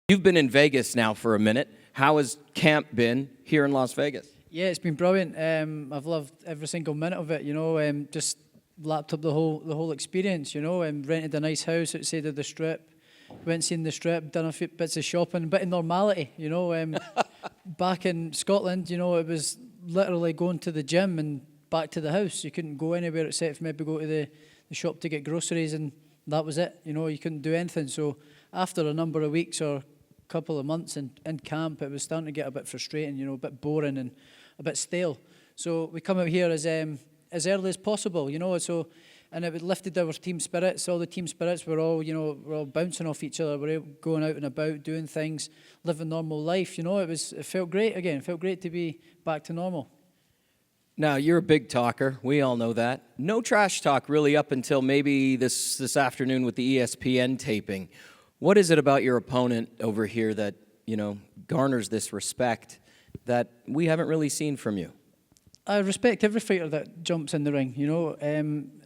You've been in Vegas now for a minute. How has camp been here in Las Vegas? Yeah, it's been brilliant. I've loved every single minute of it. Just lapped up the whole experience. Rented a nice house outside of the Strip. Went seen the Strip, done a few bits of shopping, a bit of normality. Back in Scotland, it was literally going to the gym and back to the house. You couldn't go anywhere except for maybe go to the shop to get groceries, and that was it. You couldn't do anything. So after a number of weeks or couple of months in camp, it was starting to get a bit frustrating, a bit boring and a bit stale. So we come out here as early as possible, and it lifted our team spirits. All the team spirits were all, we're all bouncing off each other. We're going out and about, doing things, living normal life. It felt great again. It felt great to be back to normal. Now, you're a big talker. We all know that. No trash talk really up until maybe this afternoon with the ESPN taping. What is it about your opponent over here that, garners this respect that we haven't really seen from you? I respect every fighter that jumps in the ring,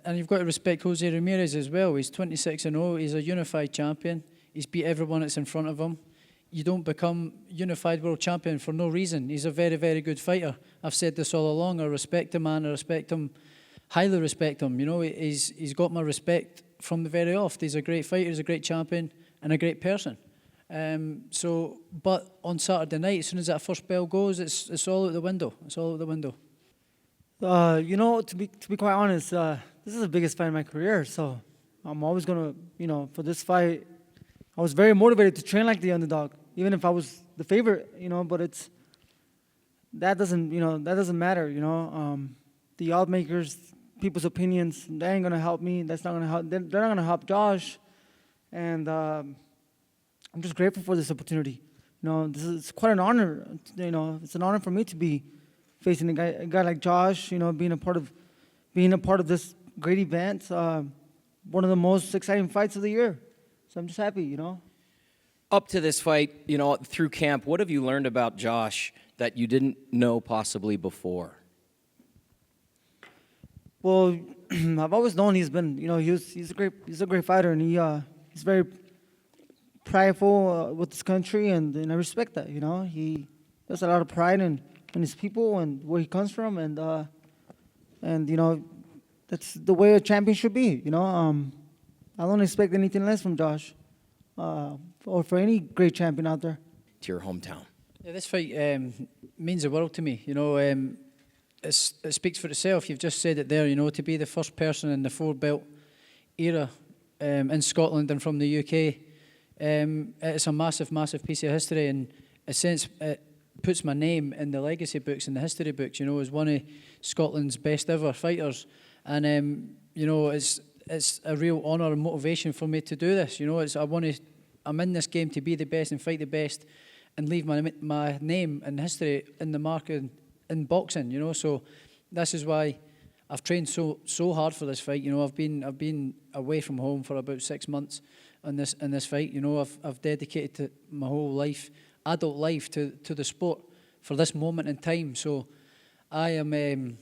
and you've got to respect Jose Ramirez as well. He's 26-0. He's a unified champion. He's beat everyone that's in front of him. You don't become unified world champion for no reason. He's a very, very good fighter. I've said this all along. I respect the man. I respect him, highly respect him. He's got my respect from the very off. He's a great fighter. He's a great champion and a great person. But on Saturday night, as soon as that first bell goes, it's all out the window. It's all out the window. To be quite honest, this is the biggest fight in my career. So I'm always gonna, for this fight, I was very motivated to train like the underdog, even if I was the favorite. But that doesn't matter. The odds makers, people's opinions, they ain't gonna help me. That's not gonna help. They're not gonna help Josh. And I'm just grateful for this opportunity. It's quite an honor. It's an honor for me to be facing a guy like Josh. Being a part of this great event, one of the most exciting fights of the year. So I'm just happy. Up to this fight, through camp, what have you learned about Josh that you didn't know possibly before? Well, I've always known he's been, he's a great fighter, and he's very prideful with his country, and I respect that. He has a lot of pride in his people and where he comes from, and that's the way a champion should be. I don't expect anything less from Josh, or for any great champion out there. To your hometown. Yeah, this fight means the world to me. It speaks for itself. You've just said it there. To be the first person in the four-belt era in Scotland and from the UK, it's a massive, massive piece of history. In a sense, it puts my name in the legacy books, in the history books, as one of Scotland's best ever fighters. And, it's a real honour and motivation for me to do this. I'm in this game to be the best and fight the best and leave my name and history in the mark in boxing, So this is why I've trained so hard for this fight. I've been away from home for about 6 months in this fight. I've dedicated my whole life, adult life, to the sport for this moment in time. So I'm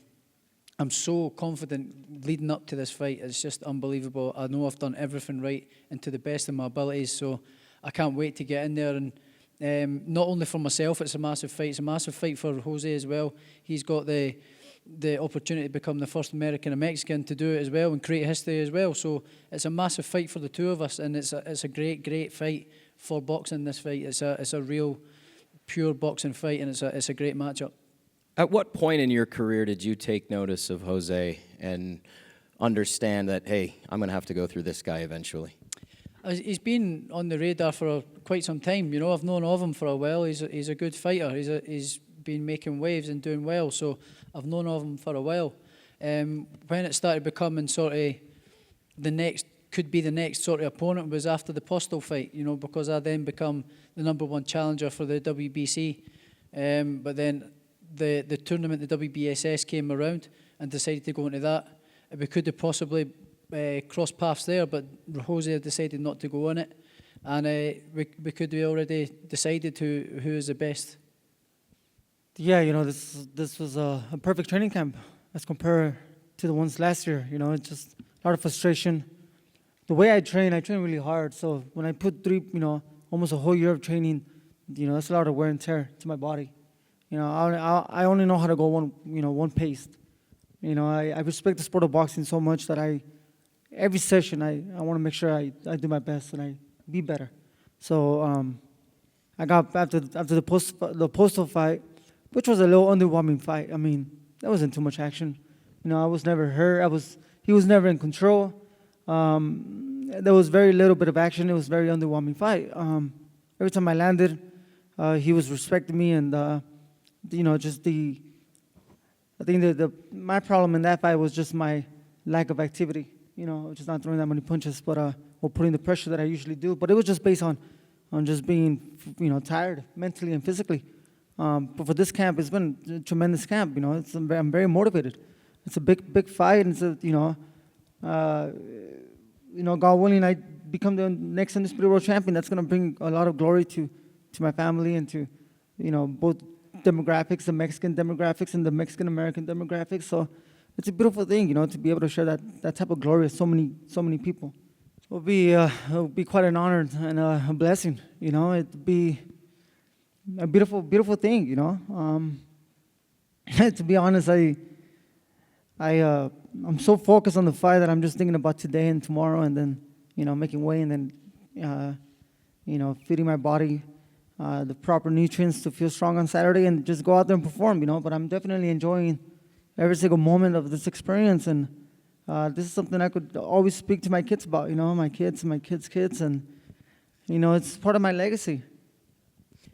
so confident leading up to this fight. It's just unbelievable. I know I've done everything right and to the best of my abilities. So I can't wait to get in there. And not only for myself, it's a massive fight. It's a massive fight for Jose as well. He's got the opportunity to become the first American and Mexican to do it as well and create history as well. So it's a massive fight for the two of us, and it's a great fight for boxing. This fight, it's a real pure boxing fight, and it's a great matchup. At what point in your career did you take notice of Jose and understand that, hey, I'm going to have to go through this guy eventually? He's been on the radar for quite some time. I've known of him for a while. He's a good fighter. He's been making waves and doing well. So I've known of him for a while. When it started becoming sort of the next sort of opponent was after the Postal fight. Because I then become the #1 challenger for the WBC. But then the tournament, the WBSS, came around and decided to go into that. We could have possibly crossed paths there, but Jose decided not to go in it, and we could have already decided who is the best. Yeah, this was a perfect training camp as compared to the ones last year. It's just a lot of frustration. The way I train really hard. So when I put almost a whole year of training. You know, that's a lot of wear and tear to my body. You know, I only know how to go one pace. You know, I respect the sport of boxing so much that every session I want to make sure I do my best and I be better. So I got after the postal fight, which was a little underwhelming fight. I mean, there wasn't too much action. You know, I was never hurt. He was never in control. There was very little bit of action. It was a very underwhelming fight. Every time I landed, he was respecting me, and you know, I think my problem in that fight was just my lack of activity. You know, just not throwing that many punches, but or putting the pressure that I usually do. But it was just based on just being, you know, tired mentally and physically. But for this camp, it's been a tremendous camp. You know, I'm very motivated. It's a big fight, and it's a, you know, God willing, I become the next undisputed world champion. That's going to bring a lot of glory to my family and to, you know, both demographics, the Mexican demographics and the Mexican American demographics. So it's a beautiful thing, you know, to be able to share that type of glory with so many people. It'll be quite an honor and a blessing, you know. It'd be a beautiful thing, you know. To be honest, I'm so focused on the fight that I'm just thinking about today and tomorrow, and then, you know, making weight, and then you know, feeding my body the proper nutrients to feel strong on Saturday and just go out there and perform, you know. But I'm definitely enjoying every single moment of this experience, and this is something I could always speak to my kids about, you know, my kids and my kids' kids, and, you know, it's part of my legacy.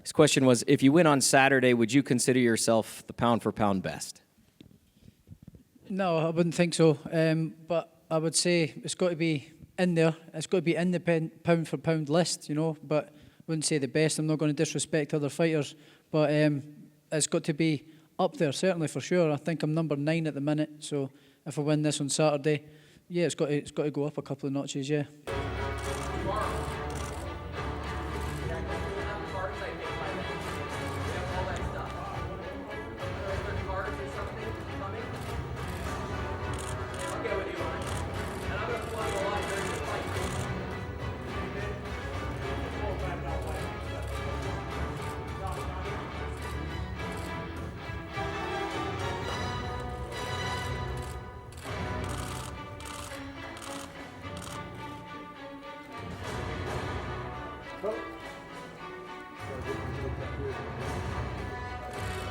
His question was, if you win on Saturday, would you consider yourself the pound-for-pound best? No, I wouldn't think so. But I would say it's got to be in there. It's got to be in the pound-for-pound list, you know. But I wouldn't say the best. I'm not going to disrespect other fighters. But it's got to be up there, certainly, for sure. I think I'm number 9 at the minute. So if I win this on Saturday, yeah, it's got to go up a couple of notches, yeah.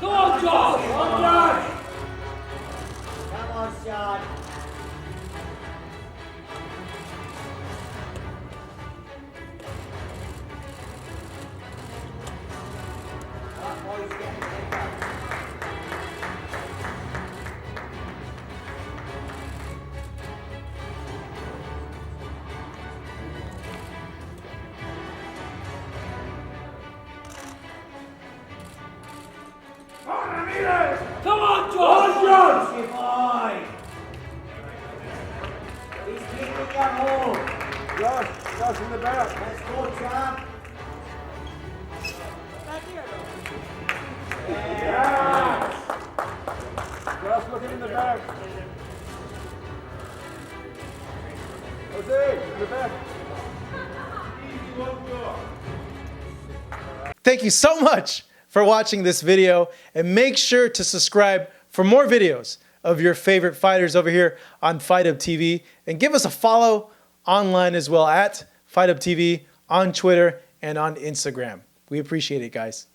Come on, Josh! Come on, Sean! Ramirez! Come on, Josh! Good boy! He's keeping you home. Josh in the back. Let's go, champ. Yes! Josh looking in the back. Jose, in the back. Thank you so much for watching this video, and make sure to subscribe for more videos of your favorite fighters over here on Fight Hub TV, and give us a follow online as well at Fight Hub TV on Twitter and on Instagram. We appreciate it, guys.